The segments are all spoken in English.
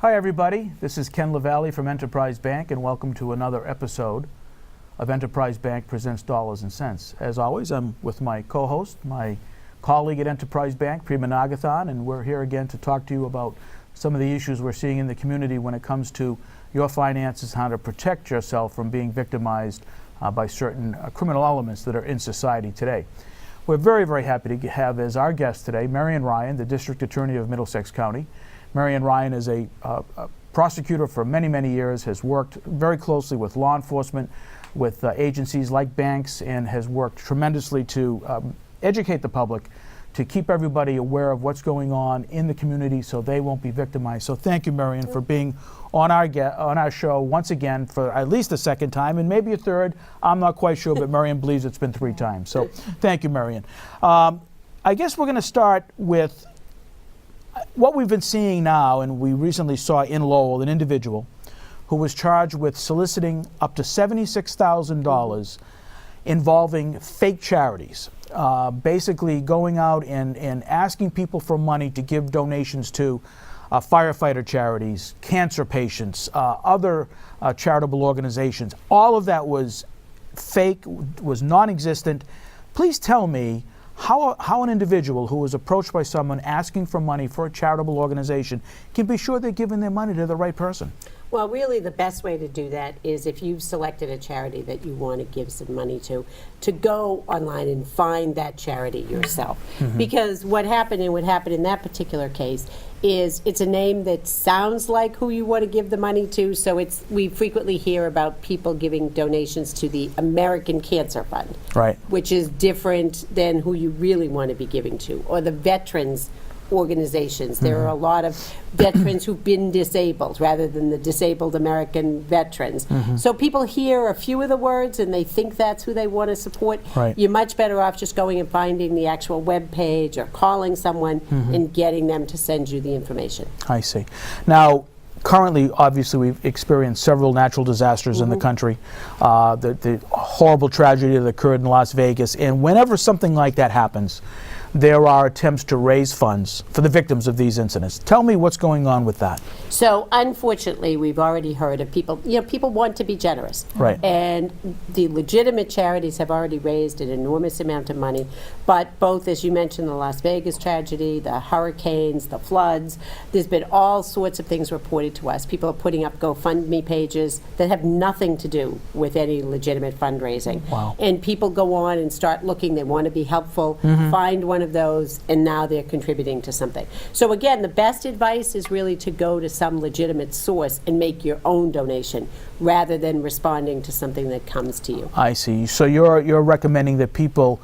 Hi everybody, this is Ken LaValle from Enterprise Bank and welcome to another episode of Enterprise Bank Presents Dollars and Cents. As always, I'm with my co-host, my colleague at Enterprise Bank, Prima Nagathan, and we're here again to talk to you about some of the issues we're seeing in the community when it comes to your finances, how to protect yourself from being victimized by certain criminal elements that are in society today. We're very, very happy to have as our guest today Marian Ryan, the District Attorney of Middlesex County. Marian Ryan is a prosecutor for many, many years, has worked very closely with law enforcement, with agencies like banks, and has worked tremendously to educate the public, to keep everybody aware of what's going on in the community so they won't be victimized. So thank you, Marian, for being on our show once again for at least a second time, and maybe a third. I'm not quite sure, but Marian believes it's been 3 times. So thank you, Marian. I guess we're going to start with what we've been seeing now, and we recently saw in Lowell an individual who was charged with soliciting up to $76,000 involving fake charities, basically going out and asking people for money to give donations to firefighter charities, cancer patients, other charitable organizations. All of that was fake, was non-existent. Please tell me how an individual who is approached by someone asking for money for a charitable organization can be sure they're giving their money to the right person. Well, really the best way to do that is if you've selected a charity that you want to give some money to go online and find that charity yourself. Mm-hmm. Because what happened in that particular case is it's a name that sounds like who you want to give the money to, so we frequently hear about people giving donations to the American Cancer Fund, right, which is different than who you really want to be giving to, or the Veterans organizations. There are a lot of veterans who've been disabled rather than the disabled American veterans. Mm-hmm. So people hear a few of the words and they think that's who they want to support. Right. You're much better off just going and finding the actual web page or calling someone and getting them to send you the information. I see. Now, currently, obviously, we've experienced several natural disasters in the country. The horrible tragedy that occurred in Las Vegas, and whenever something like that happens, there are attempts to raise funds for the victims of these incidents. Tell me what's going on with that. So, unfortunately, we've already heard of people, people want to be generous. Right. And the legitimate charities have already raised an enormous amount of money. But both, as you mentioned, the Las Vegas tragedy, the hurricanes, the floods, there's been all sorts of things reported to us. People are putting up GoFundMe pages that have nothing to do with any legitimate fundraising. Wow. And people go on and start looking, they want to be helpful, find one of those, and now they're contributing to something. So again, the best advice is really to go to some legitimate source and make your own donation rather than responding to something that comes to you. I see. So you're recommending that people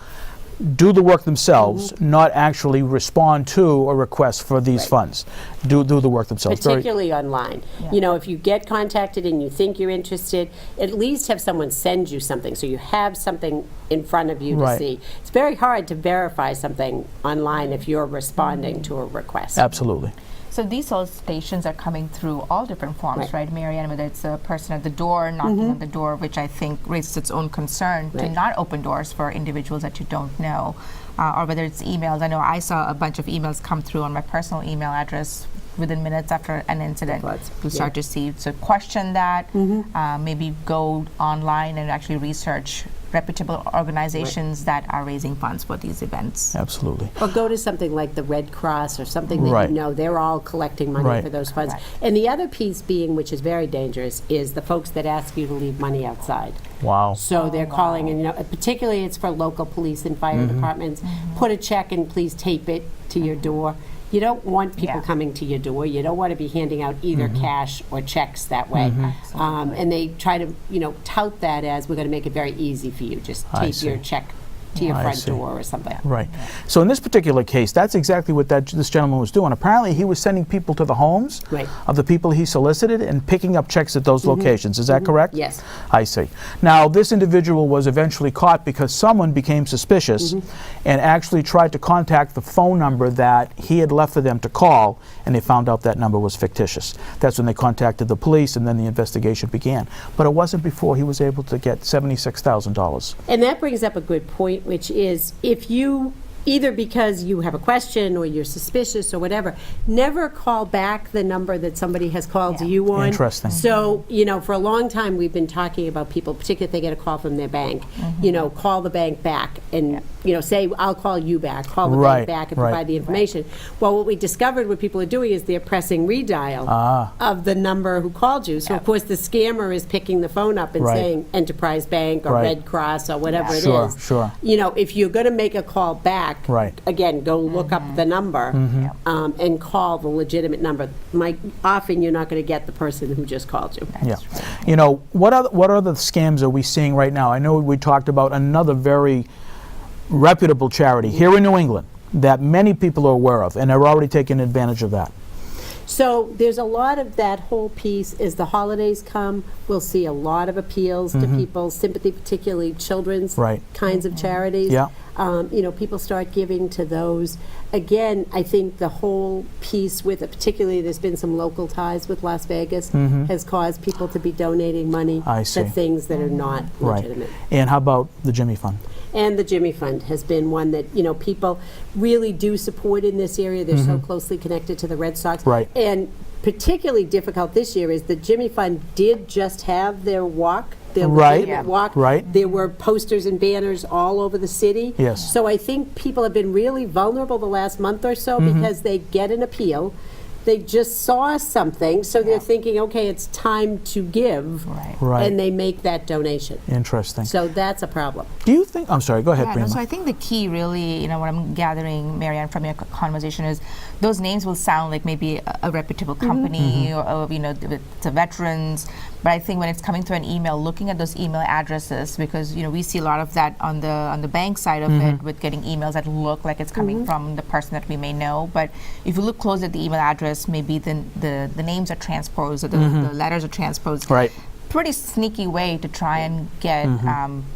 do the work themselves, not actually respond to a request for these funds. Do the work themselves. Particularly online. Yeah. If you get contacted and you think you're interested, at least have someone send you something so you have something in front of you to see. It's very hard to verify something online if you're responding to a request. Absolutely. So these solicitations are coming through all different forms, right, Marian? Whether it's a person at the door knocking on the door, which I think raises its own concern to not open doors for individuals that you don't know, or whether it's emails. I know I saw a bunch of emails come through on my personal email address within minutes after an incident to start to see. So question that, maybe go online and actually research reputable organizations that are raising funds for these events. Absolutely. Or go to something like the Red Cross or something that you know they're all collecting money for those funds. And the other piece being, which is very dangerous, is the folks that ask you to leave money outside. Wow. So they're calling, and particularly it's for local police and fire departments. Put a check and please tape it to your door. You don't want people coming to your door. You don't want to be handing out either cash or checks that way. And they try to, tout that as we're going to make it very easy for you. Just tape your check to your front door or something. Right. So in this particular case, that's exactly what this gentleman was doing. Apparently, he was sending people to the homes of the people he solicited and picking up checks at those locations. Is that correct? Yes. I see. Now, this individual was eventually caught because someone became suspicious and actually tried to contact the phone number that he had left for them to call, and they found out that number was fictitious. That's when they contacted the police, and then the investigation began. But it wasn't before he was able to get $76,000. And that brings up a good point, which is if you either because you have a question or you're suspicious or whatever, never call back the number that somebody has called you on. Interesting. So, for a long time, we've been talking about people, particularly if they get a call from their bank, call the bank back and, say, I'll call you back, call the bank back and provide the information. Well, what we discovered what people are doing is they're pressing redial of the number who called you. So, of course, the scammer is picking the phone up and saying Enterprise Bank or Red Cross or whatever it is. Sure. If you're going to make a call back, again, go look up the number and call the legitimate number. Often you're not going to get the person who just called you. What other scams are we seeing right now? I know we talked about another very reputable charity here in New England that many people are aware of and are already taking advantage of that. So there's a lot of that whole piece. As the holidays come, we'll see a lot of appeals to people's sympathy, particularly children's kinds of charities. Yeah. People start giving to those. Again, I think the whole piece with it, particularly there's been some local ties with Las Vegas, has caused people to be donating money to things that are not legitimate. And how about the Jimmy Fund? And the Jimmy Fund has been one that, people really do support in this area. They're so closely connected to the Red Sox. Right. And particularly difficult this year is the Jimmy Fund did just have their walk, their legitimate walk. There were posters and banners all over the city. Yes. So I think people have been really vulnerable the last month or so because they get an appeal. They just saw something, so they're thinking, okay, it's time to give, and they make that donation. Interesting. So that's a problem. Do you think, I'm sorry, go ahead, Prima. So I think the key really, what I'm gathering, Marian, from your conversation is those names will sound like maybe a reputable company or it's a veterans, but I think when it's coming through an email, looking at those email addresses, because we see a lot of that on the bank side of it with getting emails that look like it's coming from the person that we may know, but if you look closely at the email address, maybe the names are transposed or the letters are transposed. Pretty sneaky way to try and get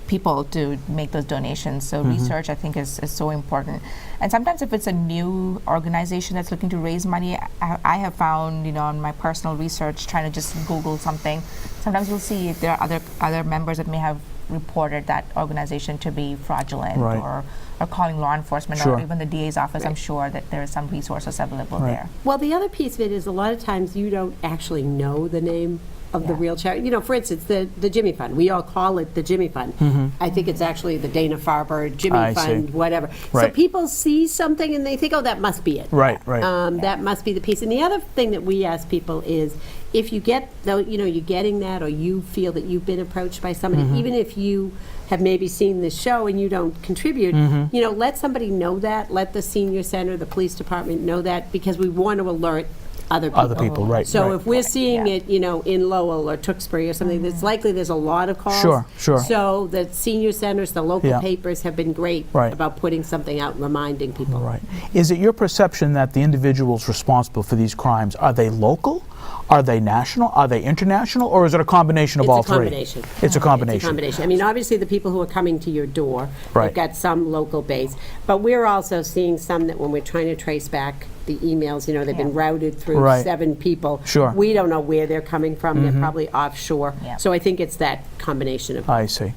people to make those donations. So research, I think, is so important. And sometimes if it's a new organization that's looking to raise money, I have found, on my personal research, trying to just Google something, sometimes you'll see if there are other members that may have reported that organization to be fraudulent or calling law enforcement or even the DA's office. I'm sure that there are some resources available there. Well, the other piece of it is a lot of times you don't actually know the name of the real charity. For instance, the Jimmy Fund. We all call it the Jimmy Fund. I think it's actually the Dana-Farber Jimmy Fund, whatever. So people see something and they think, oh, that must be it. That must be the piece. And the other thing that we ask people is, if you get, you're getting that, or you feel that you've been approached by somebody, even if you have maybe seen this show and you don't contribute, let somebody know that. Let the senior center, the police department know that, because we want to alert other people. So if we're seeing it, in Lowell or Tewksbury or something, it's likely there's a lot of calls. So the senior centers, the local papers have been great about putting something out and reminding people. Is it your perception that the individuals responsible for these crimes, are they local? Are they national? Are they international? Or is it a combination of all three? It's a combination. It's a combination. I mean, obviously the people who are coming to your door, they've got some local base. But we're also seeing some that when we're trying to trace back the emails, they've been routed through 7 people. We don't know where they're coming from. They're probably offshore. So I think it's that combination of I see.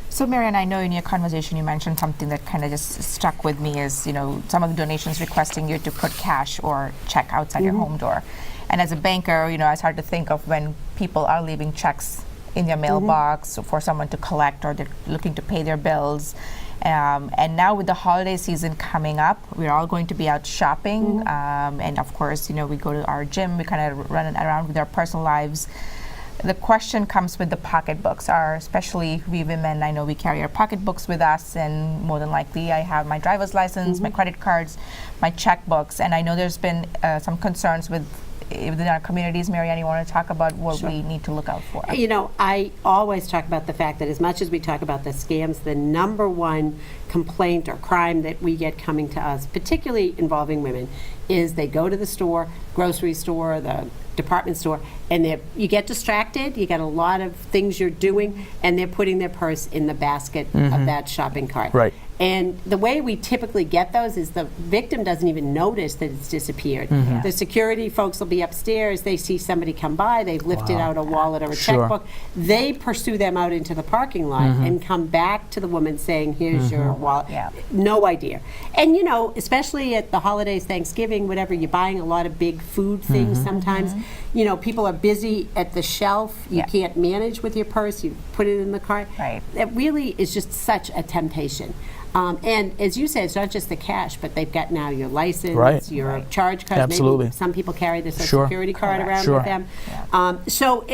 So Marian, I know in your conversation you mentioned something that kind of just stuck with me is, some of the donations requesting you to put cash or check outside your home door. And as a banker, it's hard to think of when people are leaving checks in their mailbox for someone to collect, or they're looking to pay their bills. And now with the holiday season coming up, we're all going to be out shopping. And of course, we go to our gym, we kind of run around with our personal lives. The question comes with the pocketbooks, especially we women. I know we carry our pocketbooks with us, and more than likely I have my driver's license, my credit cards, my checkbooks. And I know there's been some concerns within our communities. Marian, you want to talk about what we need to look out for? I always talk about the fact that as much as we talk about the scams, the number one complaint or crime that we get coming to us, particularly involving women, is they go to the store, grocery store, the department store, and you get distracted, you got a lot of things you're doing, and they're putting their purse in the basket of that shopping cart. And the way we typically get those is the victim doesn't even notice that it's disappeared. The security folks will be upstairs, they see somebody come by, they've lifted out a wallet or a Sure. checkbook. They pursue them out into the parking lot and come back to the woman saying, here's your wallet. Yeah. No idea. And especially at the holidays, Thanksgiving, whatever, you're buying a lot of big food things sometimes. People are busy at the shelf. You Yeah. can't manage with your purse. You put it in the car. Right. It really is just such a temptation. And as you said, it's not just the cash, but they've got now your license, Right. your charge card. Absolutely. Maybe some people carry the Social Sure. Security card Correct. around Sure. with them. So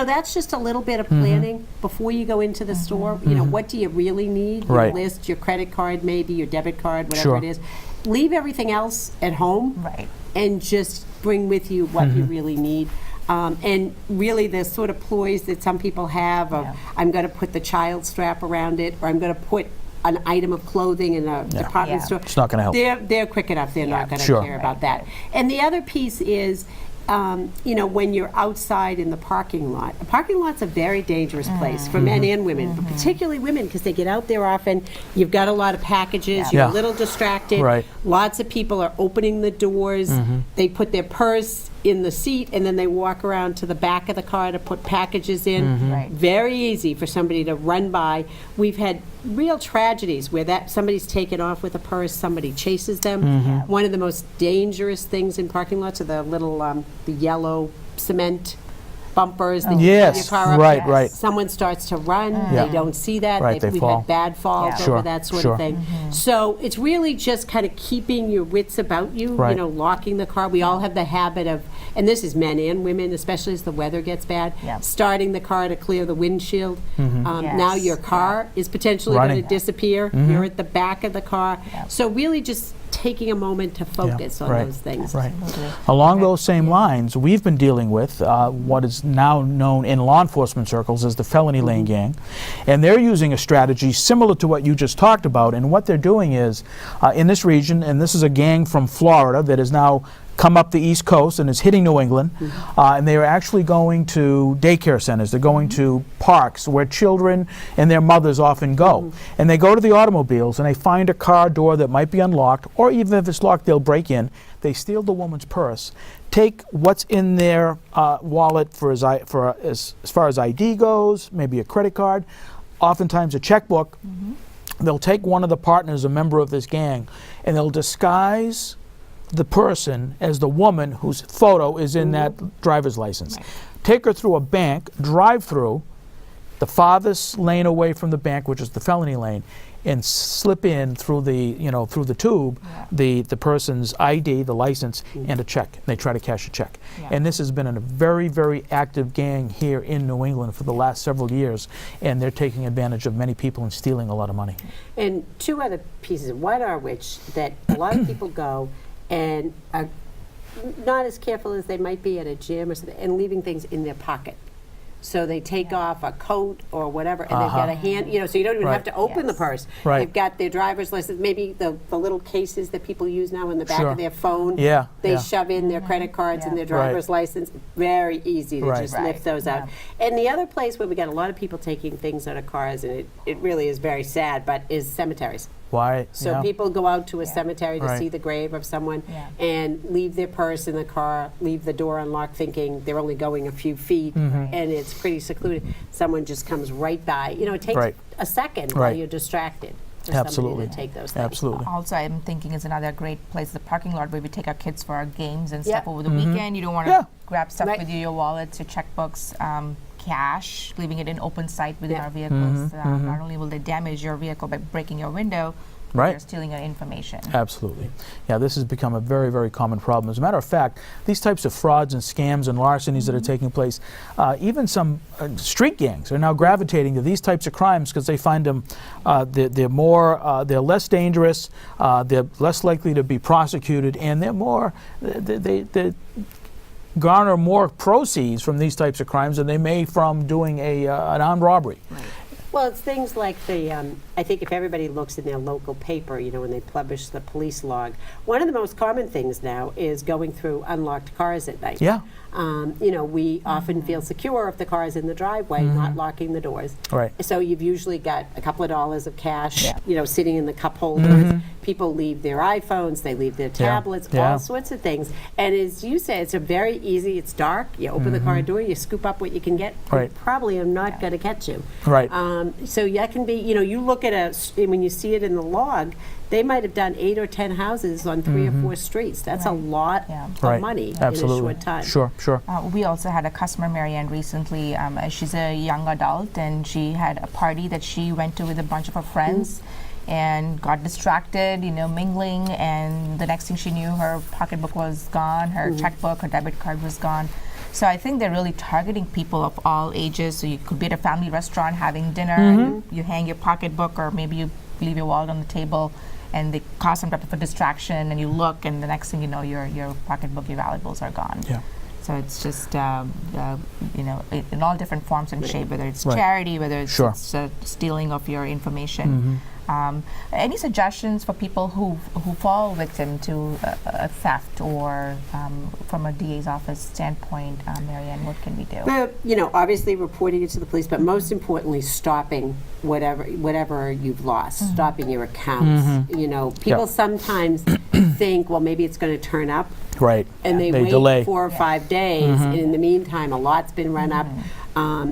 that's just a little bit of planning before you go into the store. What do you really need? Your Right. list, your credit card, maybe your debit card, whatever Sure. it is. Leave everything else at home Right. and just bring with you what you really need. And really the sort of ploys that some people have of, I'm going to put the child strap around it, or I'm going to put an item of clothing in a department Yeah. store. It's not gonna help. They're quick enough. They're not going to Sure. care about that. And the other piece is, when you're outside in the parking lot. A parking lot's a very dangerous place for men and women, but particularly women, because they get out there often. You've got a lot of packages. You're Yeah. a little distracted. Right. Lots of people are opening the doors. They put their purse in the seat, and then they walk around to the back of the car to put packages in. Right. Very easy for somebody to run by. We've had real tragedies where somebody's taken off with a purse, somebody chases them. One of the most dangerous things in parking lots are the little, the yellow cement bumpers that you put Yes, your car up. right, right. Someone starts to run, Yeah. they don't see that. Right, they We've fall. had bad falls Yeah. over Sure, that sort sure. of thing. So it's really just kind of keeping your wits about you, Right. locking the car. We all have the habit of, and this is men and women, especially as the weather gets bad, Yeah. starting the car to clear the windshield. Now Yes. your car is potentially going to Running. disappear. You're at the back of the car. So really just taking a moment to focus on right, those things. Right. Along those same lines, we've been dealing with what is now known in law enforcement circles as the felony lane gang, and they're using a strategy similar to what you just talked about. And what they're doing is, in this region, and this is a gang from Florida that has now come up the East Coast and is hitting New England, and they are actually going to daycare centers. They're going to parks where children and their mothers often go. And they go to the automobiles and they find a car door that might be unlocked, or even if it's locked, they'll break in. They steal the woman's purse, take what's in their wallet as far as ID goes, maybe a credit card, oftentimes a checkbook. They'll take one of the partners, a member of this gang, and they'll disguise the person as the woman whose photo is in that driver's license. Take her through a bank, drive through the farthest lane away from the bank, which is the felony lane, and slip in through the through the tube the person's ID, the license, and a check. They try to cash a check. And this has been a very, very active gang here in New England for the last several years, and they're taking advantage of many people and stealing a lot of money. And two other pieces, one are which that a lot of people go and are not as careful as they might be at a gym or something, and leaving things in their pocket. So they take off a coat or whatever, and they've got a hand, so you don't even have to open the purse. Right. They've got their driver's license, maybe the little cases that people use now in the back Sure. of their phone. Yeah, They yeah. shove in their credit cards and their driver's license. Very easy to just lift those out. And the other place where we got a lot of people taking things out of cars, and it really is very sad, but is cemeteries. Why? So people go out to a cemetery to Right. see the grave of someone Yeah. and leave their purse in the car, leave the door unlocked thinking they're only going a few feet and it's pretty secluded. Someone just comes right by. It takes Right. a second while Right. you're distracted for Absolutely. somebody to take those things. Absolutely. Also, I'm thinking is another great place, the parking lot where we take our kids for our games and Yeah. stuff over the weekend. You don't want to Yeah. grab stuff Right. with you, your wallets, your checkbooks, cash, leaving it in open sight within Yeah. our vehicles. Not only will they damage your vehicle by breaking your window, Right. they're stealing your information. Absolutely. Yeah, this has become a very, very common problem. As a matter of fact, these types of frauds and scams and larcenies that are taking place, even some street gangs are now gravitating to these types of crimes because they find them, they're less dangerous, they're less likely to be prosecuted, and they're more, they garner more proceeds from these types of crimes than they may from doing an armed robbery. Well, it's things like I think if everybody looks in their local paper, when they publish the police log, one of the most common things now is going through unlocked cars at night. Yeah. You know, we often feel secure if the car is in the driveway, not locking the doors. Right. So you've usually got a couple of dollars of cash, Yeah. you know, sitting in the cup holders. People leave their iPhones, they leave their tablets, Yeah. all sorts of things. And as you say, it's a very easy, it's dark, you open the car door, you scoop up what you can get. Right. They probably are not going to catch you. Right. So that can be, you know, you look at when you see it in the log, they might have done 8 or 10 houses on 3 or 4 streets. That's a lot Yeah. of Right. money Absolutely. in a short time. Sure. We also had a customer, Marian, recently. She's a young adult, and she had a party that she went to with a bunch of her friends and got distracted, you know, mingling, and the next thing she knew, her pocketbook was gone, her checkbook, her debit card was gone. So I think they're really targeting people of all ages. So you could be at a family restaurant having dinner, you hang your pocketbook, or maybe you leave your wallet on the table, and they cause some type of a distraction, and you look, and the next thing you know, your pocketbook, your valuables are gone. Yeah. So it's just, you know, in all different forms and shape, whether it's Right. charity, whether it's, Sure. stealing of your information. Any suggestions for people who fall victim to a theft, or from a DA's office standpoint, Marianne, what can we do? You know, obviously reporting it to the police, but most importantly, stopping whatever you've lost, stopping your accounts. You know, people sometimes think, well, maybe it's going to turn up, Right. and they wait delay. 4 or 5 days, and in the meantime, a lot's been run up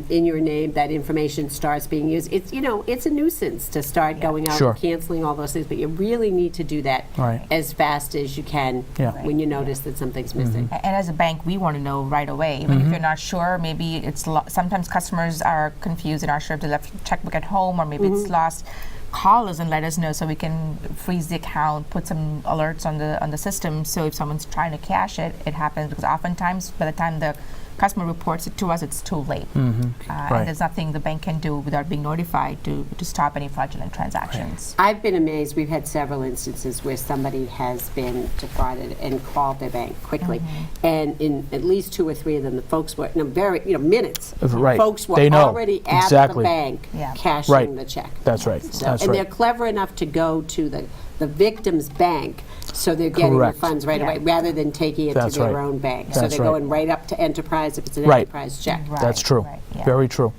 in your name. That information starts being used. It's, you know, it's a nuisance to start going out Sure. and canceling all those things, but you really need to do that Right. as fast as you can Yeah. when you notice that something's missing. And as a bank, we want to know right away. Even if you're not sure, maybe it's sometimes customers are confused and aren't sure if they left a checkbook at home, or maybe it's lost. Call us and let us know so we can freeze the account, put some alerts on the system, so if someone's trying to cash it, it happens, because oftentimes by the time the customer reports it to us, it's too late. Right. And there's nothing the bank can do without being notified to stop any fraudulent transactions. I've been amazed. We've had several instances where somebody has been defrauded and called their bank quickly, and in at least 2 or 3 of them, the folks were minutes. Right. Folks were They know. already at Exactly. the bank Yeah. cashing Right. the check. That's right. So, That's and right. they're clever enough to go to the victim's bank, so they're getting Correct. the funds right away, rather than taking it That's to their right. own bank. So That's they're right. going right up to Enterprise if it's an Right. Enterprise check. Right, That's true. right, yeah. Very true.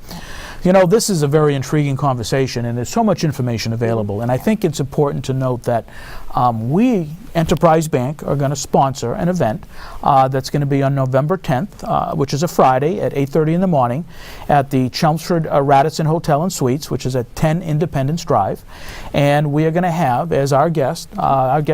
You know, this is a very intriguing conversation, and there's so much information available. And I think it's important to note that we, Enterprise Bank, are going to sponsor an event that's going to be on November 10th, which is a Friday at 8:30 in the morning at the Chelmsford Radisson Hotel and Suites, which is at 10 Independence Drive. And we are going to have as our guest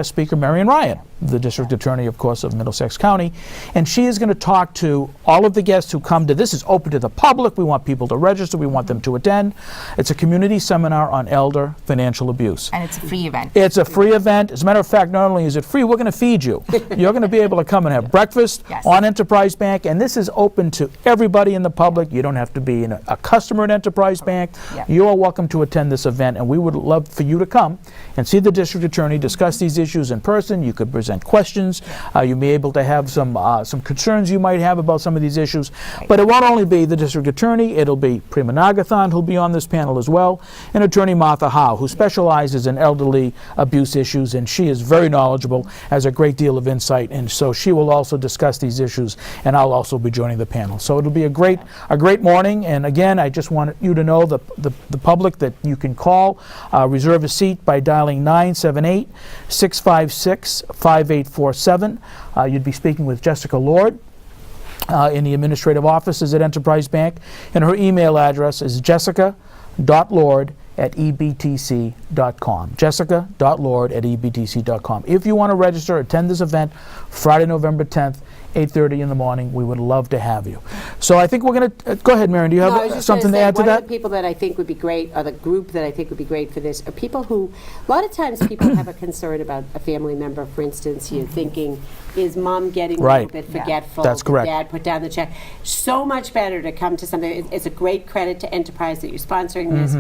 speaker, Marian Ryan, the District Attorney, of course, of Middlesex County. And she is going to talk to all of the guests who come to this. Is open to the public. We want people to register. We want them to attend. It's a community seminar on elder financial abuse. And it's a free event. It's a free event. As a matter of fact, not only is it free, we're going to feed you. You're going to be able to come and have breakfast Yes. on Enterprise Bank, and this is open to everybody in the public. You don't have to be a customer at Enterprise Bank. Yeah. You are welcome to attend this event, and we would love for you to come and see the District Attorney discuss these issues in person. You could present questions. You may be able to have some concerns you might have about some of these issues. But it won't only be the District Attorney. It'll be Prima Nagathon, who'll be on this panel as well, and Attorney Martha Howe, who specializes in elderly abuse issues, and she is very knowledgeable, has a great deal of insight, and so she will also discuss these issues, and I'll also be joining the panel. So it'll be a great morning, and again, I just want you to know, the public, that you can call, reserve a seat by dialing 978-656-5847. You'd be speaking with Jessica Lord in the administrative offices at Enterprise Bank, and her email address is jessica.lord@ebtc.com. jessica.lord@ebtc.com. If you want to register, attend this event Friday, November 10th, 8:30 in the morning. We would love to have you. So I think we're going to go ahead, Marian. Do you No, I was have just something to gonna say, add to one that? of the people that I think would be great, or the group that I think would be great for this, are people who, a lot of times people have a concern about a family member. For instance, you're thinking, is mom getting a Right. little bit Yeah. forgetful? That's correct. Did dad put down the check? So much better to come to something. It's a great credit to Enterprise that you're sponsoring this.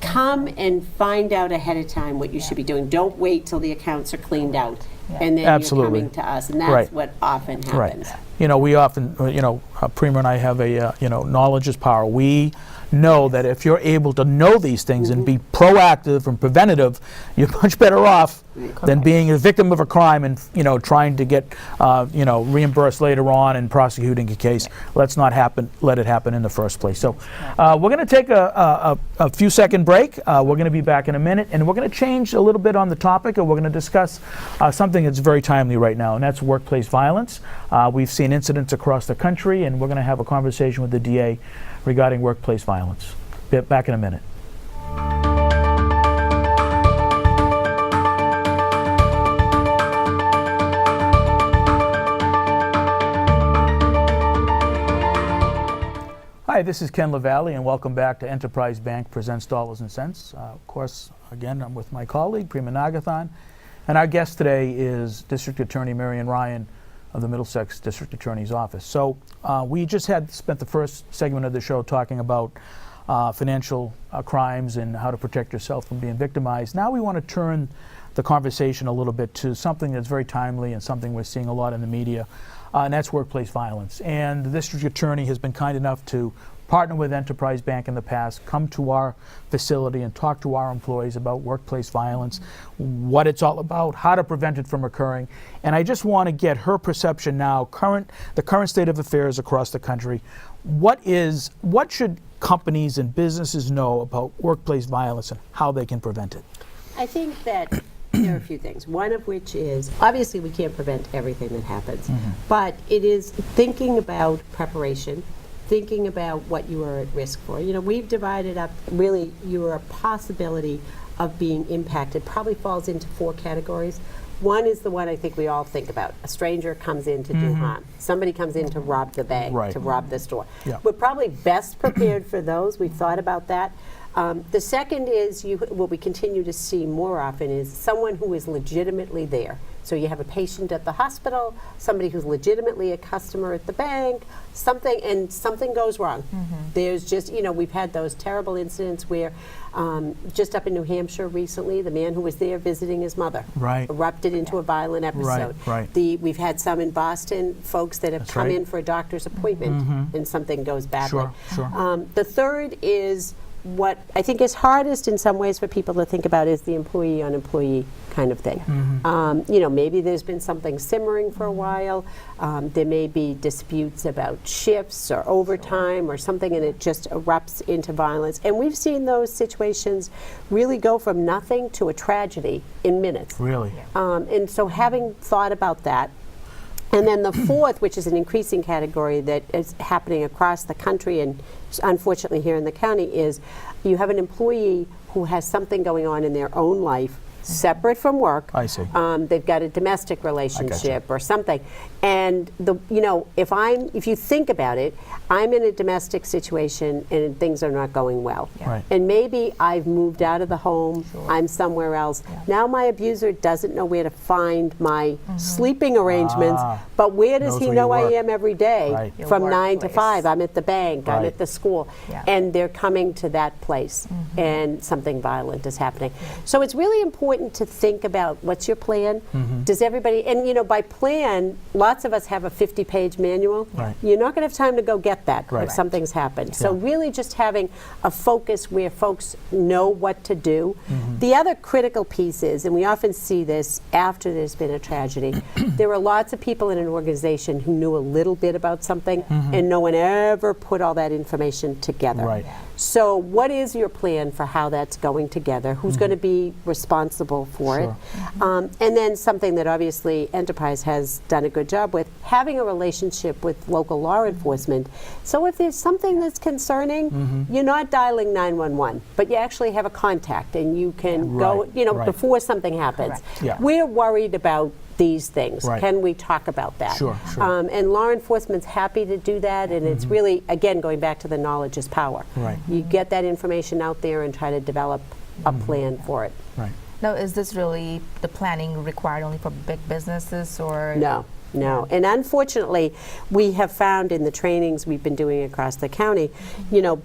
Come and find out ahead of time what you should be doing. Don't wait till the accounts are cleaned out. And then Absolutely. you're coming to us, and that's Right. what often happens. Right. we often, Prima and I have a, knowledge is power. We know that if you're able to know these things and be proactive and preventative, you're much better off than being a victim of a crime and, trying to get, reimbursed later on and prosecuting a case. Let's not let it happen in the first place. So we're going to take a few second break. We're going to be back in a minute, and we're going to change a little bit on the topic, and we're going to discuss something that's very timely right now, and that's workplace violence. We've seen incidents across the country, and we're going to have a conversation with the DA regarding workplace violence. Back in a minute. Hi, this is Ken LaValle, and welcome back to Enterprise Bank Presents Dollars and Cents. Of course, again, I'm with my colleague, Prima Nagathan, and our guest today is District Attorney Marian Ryan of the Middlesex District Attorney's Office. So we just spent the first segment of the show talking about financial crimes and how to protect yourself from being victimized. Now we want to turn the conversation a little bit to something that's very timely and something we're seeing a lot in the media, and that's workplace violence. And the District Attorney has been kind enough to partner with Enterprise Bank in the past, come to our facility and talk to our employees about workplace violence, what it's all about, how to prevent it from occurring. And I just want to get her perception now, the current state of affairs across the country. What should companies and businesses know about workplace violence and how they can prevent it? I think that there are a few things. One of which is, obviously we can't prevent everything that happens, but it is thinking about preparation, thinking about what you are at risk for. We've divided up, really, your possibility of being impacted probably falls into 4 categories. One is the one I think we all think about. A stranger comes in to do harm. Somebody comes in to rob the bank, to rob the store. Yeah. We're probably best prepared for those. We've thought about that. The second is what we continue to see more often is someone who is legitimately there. So you have a patient at the hospital, somebody who's legitimately a customer at the bank, something goes wrong. There's just, we've had those terrible incidents where just up in New Hampshire recently, the man who was there visiting his mother erupted into a violent episode. We've had some in Boston, folks that have come in for a doctor's appointment and something goes badly. The third is what I think is hardest in some ways for people to think about is the employee on employee kind of thing. Maybe there's been something simmering for a while. There may be disputes about shifts or overtime or something, and it just erupts into violence. And we've seen those situations really go from nothing to a tragedy in minutes. Really? And so having thought about that, and then the fourth, which is an increasing category that is happening across the country and unfortunately here in the county, is you have an employee who has something going on in their own life separate from work. I see. They've got a domestic relationship or something. And if you think about it, I'm in a domestic situation and things are not going well. And maybe I've moved out of the home, I'm somewhere else. Now my abuser doesn't know where to find my sleeping arrangements, but where does he know I am every day from 9 to 5? I'm at the bank, I'm at the school, and they're coming to that place and something violent is happening. So it's really important to think about what's your plan. Does everybody, and by plan, lots of us have a 50-page manual. You're not going to have time to go get that if something's happened. So really just having a focus where folks know what to do. The other critical piece is, and we often see this after there's been a tragedy, there are lots of people in an organization who knew a little bit about something and no one ever put all that information together. So what is your plan for how that's going together? Who's going to be responsible for it? And then something that obviously Enterprise has done a good job with, having a relationship with local law enforcement. So if there's something that's concerning, you're not dialing 911, but you actually have a contact and you can go, before something happens. We're worried about these things. Can we talk about that? And law enforcement's happy to do that, and it's really, again, going back to the knowledge is power. You get that information out there and try to develop a plan for it. Now, is this really the planning required only for big businesses, or? No. And unfortunately, we have found in the trainings we've been doing across the county,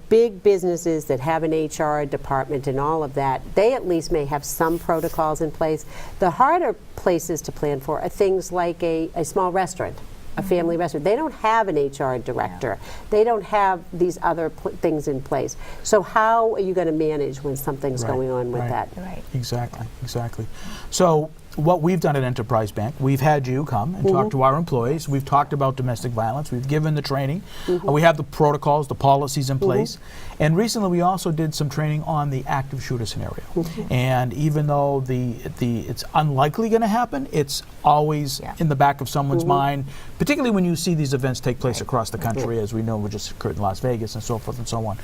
big businesses that have an HR department and all of that, they at least may have some protocols in place. The harder places to plan for are things like a small restaurant. a family restaurant. They don't have an HR director. They don't have these other things in place. So how are you going to manage when something's going on with that? Right. Exactly. So what we've done at Enterprise Bank, we've had you come and talk to our employees. We've talked about domestic violence. We've given the training. We have the protocols, the policies in place. And recently we also did some training on the active shooter scenario. And even though it's unlikely going to happen, it's always in the back of someone's mind, particularly when you see these events take place across the country, as we know, which just occurred in Las Vegas and so forth and so on.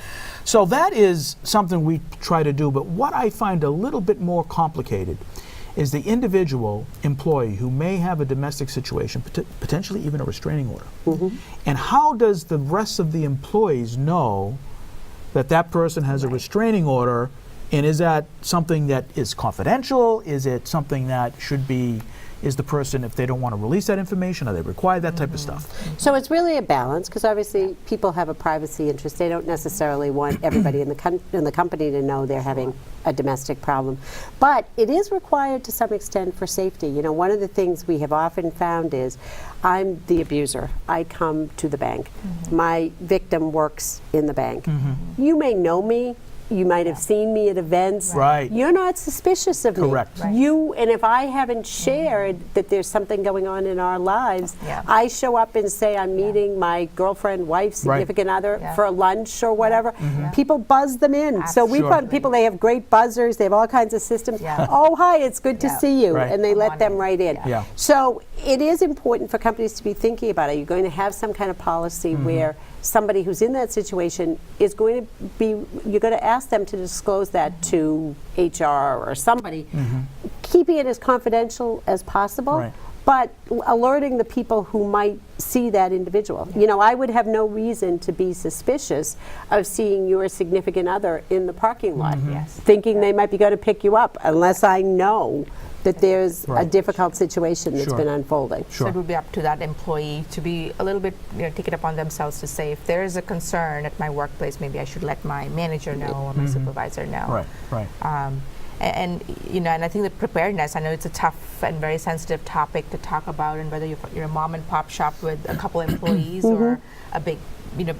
So that is something we try to do. But what I find a little bit more complicated is the individual employee who may have a domestic situation, potentially even a restraining order. And how does the rest of the employees know that that person has a restraining order, and is that something that is confidential? Is it something that should be, is the person, if they don't want to release that information, are they required, that type of stuff? So it's really a balance, because obviously people have a privacy interest. They don't necessarily want everybody in the company to know they're having a domestic problem. But it is required to some extent for safety. You know, one of the things we have often found is, I'm the abuser. I come to the bank. My victim works in the bank. You may know me. You might have seen me at events. Right. You're not suspicious of me. Correct. Right. And if I haven't shared that there's something going on in our lives, I show up and say I'm meeting my girlfriend, wife, significant other for lunch or whatever. People buzz them in. So we found people, they have great buzzers, they have all kinds of systems. Oh, hi, it's good to see you. And they let them right in. So it is important for companies to be thinking about, are you going to have some kind of policy where somebody who's in that situation is going to be, you're going to ask them to disclose that to HR or somebody, keeping it as confidential as possible, but alerting the people who might see that individual. You know, I would have no reason to be suspicious of seeing your significant other in the parking lot, thinking they might be going to pick you up, unless I know that there's a difficult situation that's been unfolding. So it would be up to that employee to be a little bit, take it upon themselves to say, if there is a concern at my workplace, maybe I should let my manager know or my supervisor know. And I think the preparedness, I know it's a tough and very sensitive topic to talk about, and whether you're a mom and pop shop with a couple employees or a big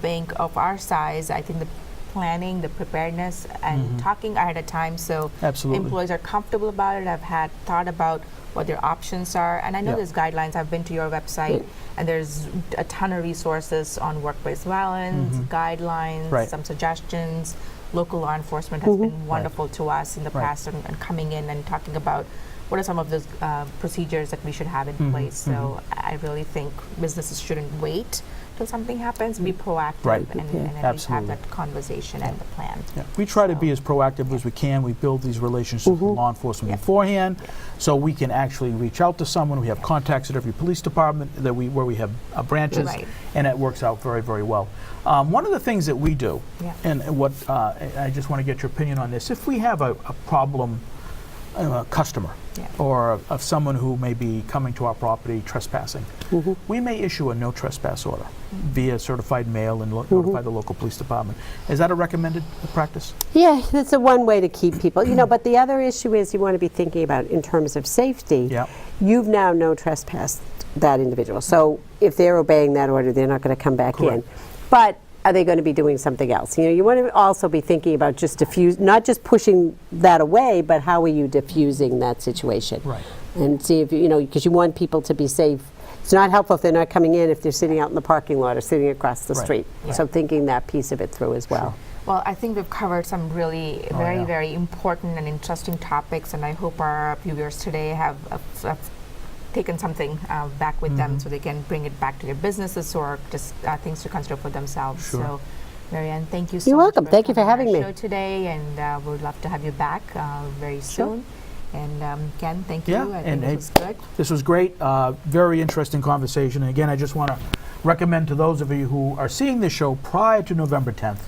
bank of our size, I think the planning, the preparedness, and talking ahead of time so employees are comfortable about it, have thought about what their options are. And I know there's guidelines. I've been to your website, and there's a ton of resources on workplace violence, guidelines, some suggestions. Local law enforcement has been wonderful to us in the past, and coming in and talking about what are some of those procedures that we should have in place. So I really think businesses shouldn't wait till something happens, be proactive and at least have that conversation and the plan. We try to be as proactive as we can. We build these relationships with law enforcement beforehand, so we can actually reach out to someone. We have contacts at every police department where we have branches, and it works out very, very well. One of the things that we do, and what I just want to get your opinion on this, if we have a problem, a customer, or of someone who may be coming to our property trespassing, we may issue a no trespass order via certified mail and notify the local police department. Is that a recommended practice? Yeah, that's a one way to keep people. But the other issue is you want to be thinking about in terms of safety. You've now no trespassed that individual. So if they're obeying that order, they're not going to come back in. But are they going to be doing something else? You want to also be thinking about just not just pushing that away, but how are you diffusing that situation? And see if, because you want people to be safe. It's not helpful if they're not coming in, if they're sitting out in the parking lot or sitting across the street. So thinking that piece of it through as well. Well, I think we've covered some really very important and interesting topics, and I hope our viewers today have taken something back with them so they can bring it back to their businesses or just things to consider for themselves. So, Marian, thank you so much. You're welcome. Thank you for having me. Show today, and we'd love to have you back very soon. And Ken, thank you. I think this was good. This was great. Very interesting conversation. And again, I just want to recommend to those of you who are seeing this show prior to November 10th,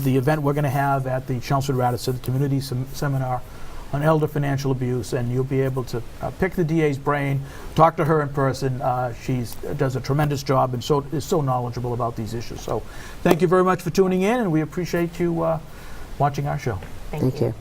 the event we're going to have at the Chelmsford-Radisson Community Seminar on elder financial abuse, and you'll be able to pick the DA's brain, talk to her in person. She does a tremendous job and is so knowledgeable about these issues. So thank you very much for tuning in, and we appreciate you watching our show. Thank you.